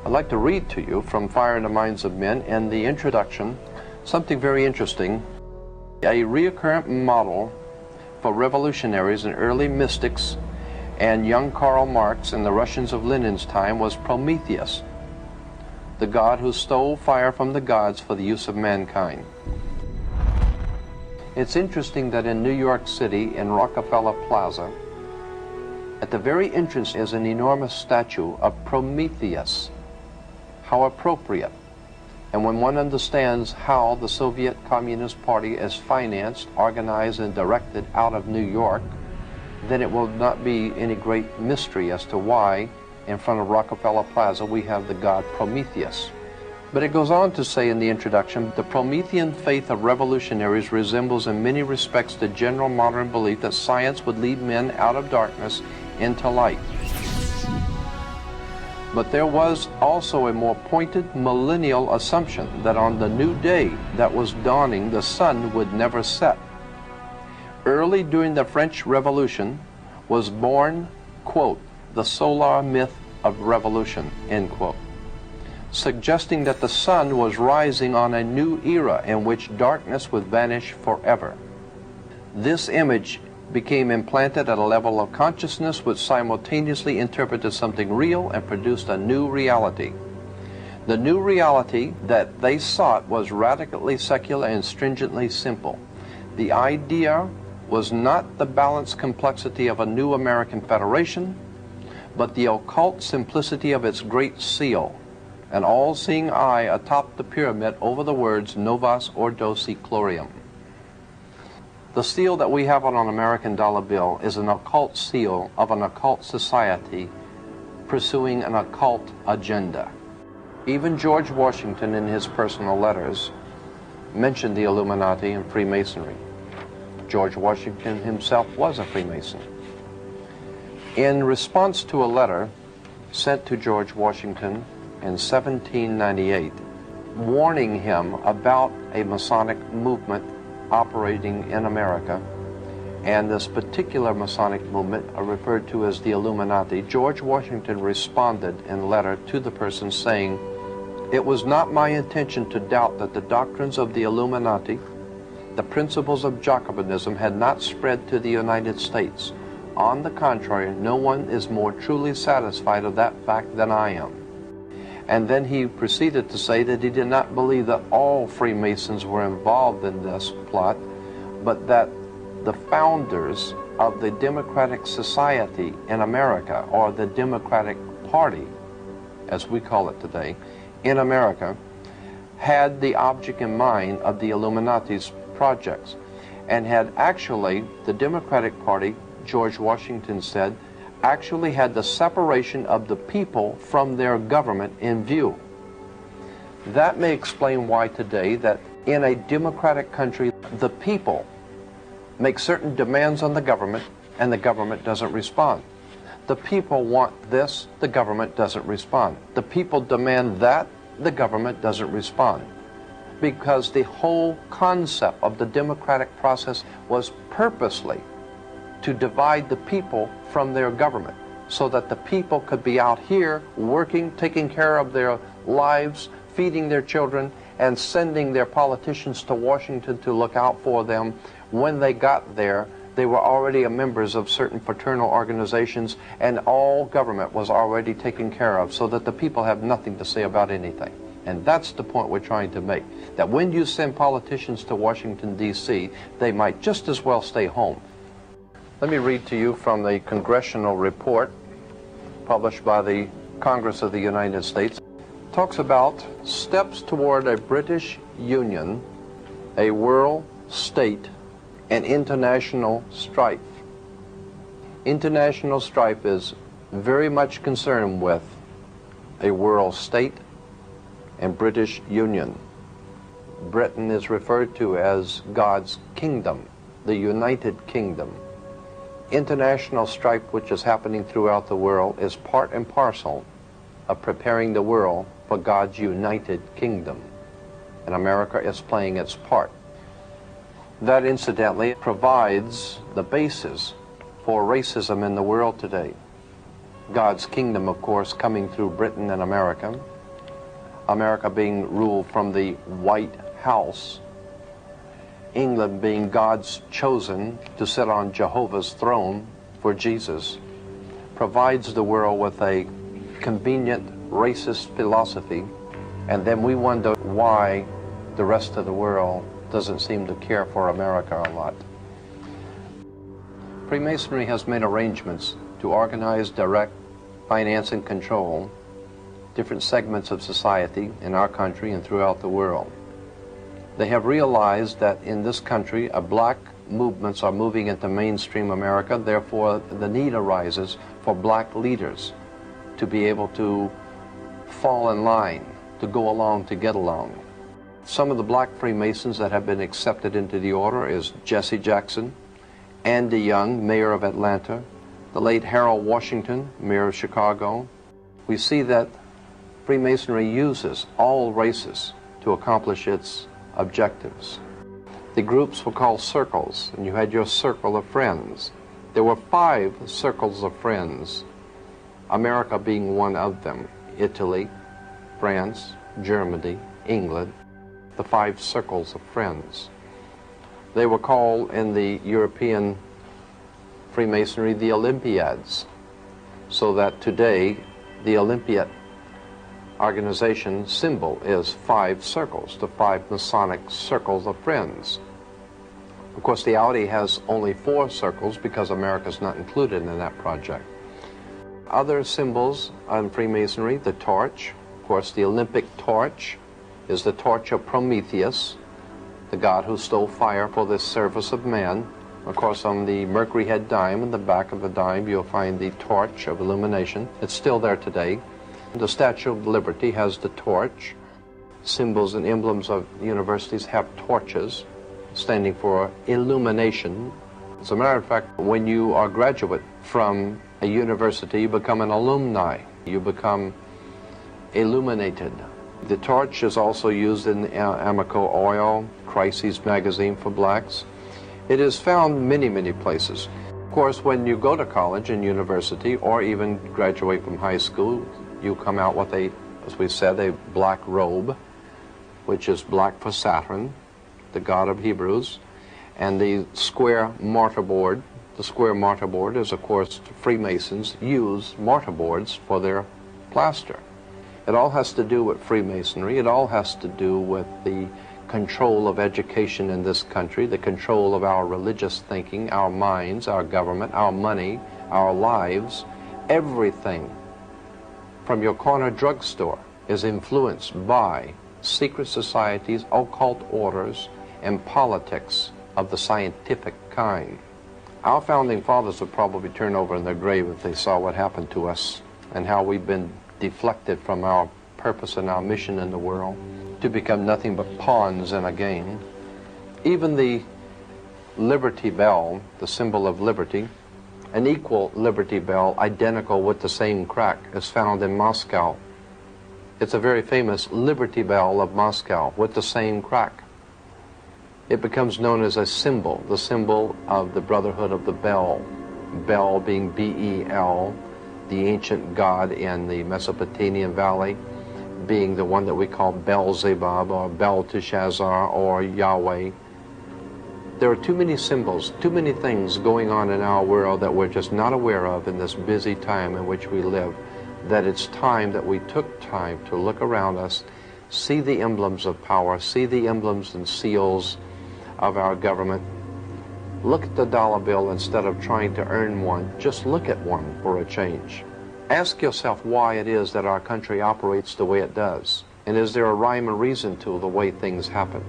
I'd like to read to you from Fire in the Minds of Men in the introduction something very interesting. A recurrent model for revolutionaries and early mystics and young Karl Marx and the Russians of Lenin's time was Prometheus, the god who stole fire from the gods for the use of mankind. It's interesting that in New York City, in Rockefeller Plaza, at the very entrance is an enormous statue of Prometheus. How appropriate. And when one understands how the Soviet Communist Party is financed, organized, and directed out of New York, then it will not be any great mystery as to why in front of Rockefeller Plaza we have the god Prometheus. But it goes on to say in the introduction, the Promethean faith of revolutionaries resembles in many respects the general modern belief that science would lead men out of darkness into light. But there was also a more pointed millennial assumption that on the new day that was dawning, the sun would never set. Early during the French Revolution was born, quote, the solar myth of revolution, end quote, suggesting that the sun was rising on a new era in which darkness would vanish forever. This image became implanted at a level of consciousness which simultaneously interpreted something real and produced a new reality. The new reality that they sought was radically secular and stringently simple. The idea was not the balanced complexity of a new American Federation, but the occult simplicity of its great seal, an all-seeing eye atop the pyramid over the words Novus Ordo Seclorum. The seal that we have on an American dollar bill is an occult seal of an occult society pursuing an occult agenda. Even George Washington in his personal letters mentioned the Illuminati and Freemasonry. George Washington himself was a Freemason. In response to a letter sent to George Washington in 1798, warning him about a Masonic movement operating in America, and this particular Masonic movement are referred to as the Illuminati, George Washington responded in a letter to the person saying, "It was not my intention to doubt that the doctrines of the Illuminati, the principles of Jacobinism, had not spread to the United States. On the contrary, no one is more truly satisfied of that fact than I am." And then he proceeded to say that he did not believe that all Freemasons were involved in this plot, but that the founders of the Democratic Society in America, or the Democratic Party, as we call it today, in America, had the object in mind of the Illuminati's projects, and had actually, the Democratic Party, George Washington said, actually had the separation of the people from their government in view. That may explain why today that in a democratic country, the people make certain demands on the government and the government doesn't respond. The people want this, the government doesn't respond. The people demand that, the government doesn't respond. Because the whole concept of the democratic process was purposely to divide the people from their government, so that the people could be out here working, taking care of their lives, feeding their children, and sending their politicians to Washington to look out for them. When they got there, they were already members of certain fraternal organizations, and all government was already taken care of, so that the people have nothing to say about anything. And that's the point we're trying to make, that when you send politicians to Washington, D.C., they might just as well stay home. Let me read to you from the congressional report published by the Congress of the United States. It talks about steps toward a British Union, a world state, and international strife. International strife is very much concerned with a world state and British Union. Britain is referred to as God's kingdom, the United Kingdom. International strife, which is happening throughout the world, is part and parcel of preparing the world for God's united kingdom. And America is playing its part. That, incidentally, provides the basis for racism in the world today. God's kingdom, of course, coming through Britain and America. America being ruled from the White House. England being God's chosen to sit on Jehovah's throne for Jesus, provides the world with a convenient racist philosophy, and then we wonder why the rest of the world doesn't seem to care for America a lot. Freemasonry has made arrangements to organize, direct, finance, and control different segments of society in our country and throughout the world. They have realized that in this country, black movements are moving into mainstream America, therefore the need arises for black leaders to be able to fall in line, to go along, to get along. Some of the black Freemasons that have been accepted into the order is Jesse Jackson, Andy Young, mayor of Atlanta, the late Harold Washington, mayor of Chicago. We see that Freemasonry uses all races to accomplish its objectives. The groups were called circles, and you had your circle of friends. There were 5 circles of friends, America being one of them. Italy, France, Germany, England, the 5 circles of friends. They were called in the European Freemasonry the Olympiads, so that today the Olympiad organization symbol is 5 circles, the 5 Masonic circles of friends. Of course, the Audi has only 4 circles because America's not included in that project. Other symbols on Freemasonry, the torch. Of course, the Olympic torch is the torch of Prometheus, the god who stole fire for the service of man. Of course, on the Mercury head dime, in the back of the dime, you'll find the torch of illumination. It's still there today. The Statue of Liberty has the torch. Symbols and emblems of universities have torches, standing for illumination. As a matter of fact, when you are a graduate from a university, you become an alumni. You become illuminated. The torch is also used in Amoco oil, Crises magazine for blacks. It is found many, many places. Of course, when you go to college and university, or even graduate from high school, you come out with a, as we said, a black robe, which is black for Saturn, the god of Hebrews, and the square mortarboard. The square mortarboard is, of course, Freemasons use mortarboards for their plaster. It all has to do with Freemasonry. It all has to do with the control of education in this country, the control of our religious thinking, our minds, our government, our money, our lives. Everything from your corner drugstore is influenced by secret societies, occult orders, and politics of the scientific kind. Our founding fathers would probably turn over in their grave if they saw what happened to us and how we've been deflected from our purpose and our mission in the world to become nothing but pawns in a game. Even the Liberty Bell, the symbol of liberty, an equal Liberty Bell, identical with the same crack, is found in Moscow. It's a very famous Liberty Bell of Moscow with the same crack. It becomes known as a symbol, the symbol of the Brotherhood of the Bell. Bel being B-E-L, the ancient god in the Mesopotamian Valley, being the one that we call Beelzebub or Belteshazzar or Yahweh. There are too many symbols, too many things going on in our world that we're just not aware of in this busy time in which we live, that it's time that we took time to look around us, see the emblems of power, see the emblems and seals of our government. Look at the dollar bill instead of trying to earn one. Just look at one for a change. Ask yourself why it is that our country operates the way it does. And is there a rhyme and reason to the way things happen?